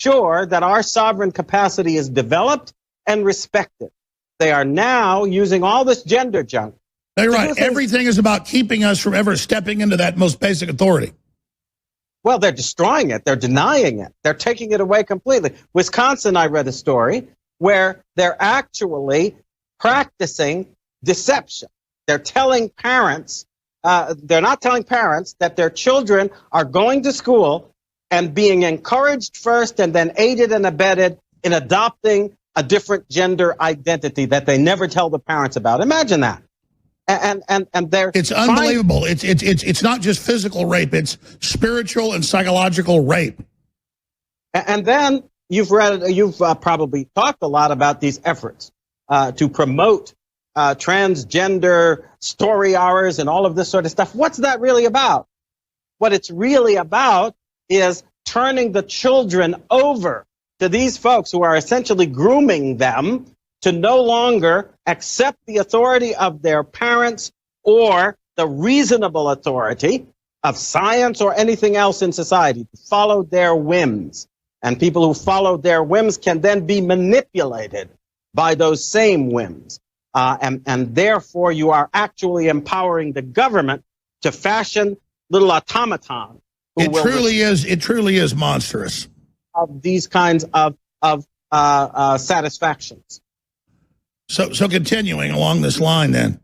sure that our sovereign capacity is developed and respected. They are now using all this gender junk. You're right. Everything is about keeping us from ever stepping into that most basic authority. Well, they're destroying it. They're denying it. They're taking it away completely. Wisconsin, I read a story where they're actually practicing deception. They're telling parents, they're not telling parents that their children are going to school and being encouraged first and then aided and abetted in adopting a different gender identity that they never tell the parents about. Imagine that. And they're it's unbelievable. It's not just physical rape, it's spiritual and psychological rape. And then you've probably talked a lot about these efforts to promote transgender story hours and all of this sort of stuff. What's that really about? What it's really about is turning the children over to these folks who are essentially grooming them to no longer accept the authority of their parents or the reasonable authority of science or anything else in society, to follow their whims. And people who follow their whims can then be manipulated by those same whims. And therefore, you are actually empowering the government to fashion little automatons. It truly is monstrous. Of these kinds of satisfactions. So continuing along this line then.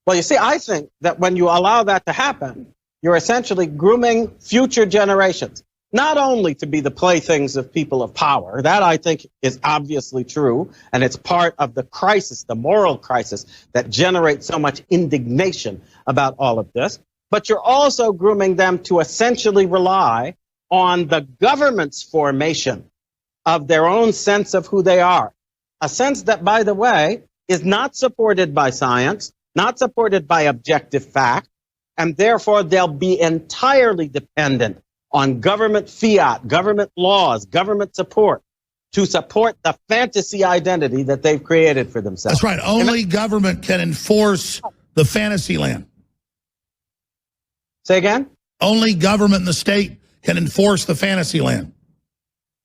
Well, you see, I think that when you allow that to happen, you're essentially grooming future generations, not only to be the playthings of people of power. That, I think, is obviously true, and it's part of the crisis, the moral crisis that generates so much indignation about all of this. But you're also grooming them to essentially rely on the government's formation of their own sense of who they are. A sense that, by the way, is not supported by science, not supported by objective fact, and therefore they'll be entirely dependent on government fiat, government laws, government support to support the fantasy identity that they've created for themselves. That's right. Only government can enforce the fantasy land. Say again? Only government and the state can enforce the fantasy land.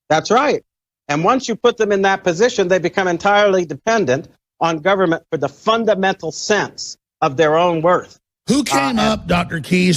That's right. And once you put them in that position, they become entirely dependent on government for the fundamental sense of their own worth. Who came up, Dr. Keys, with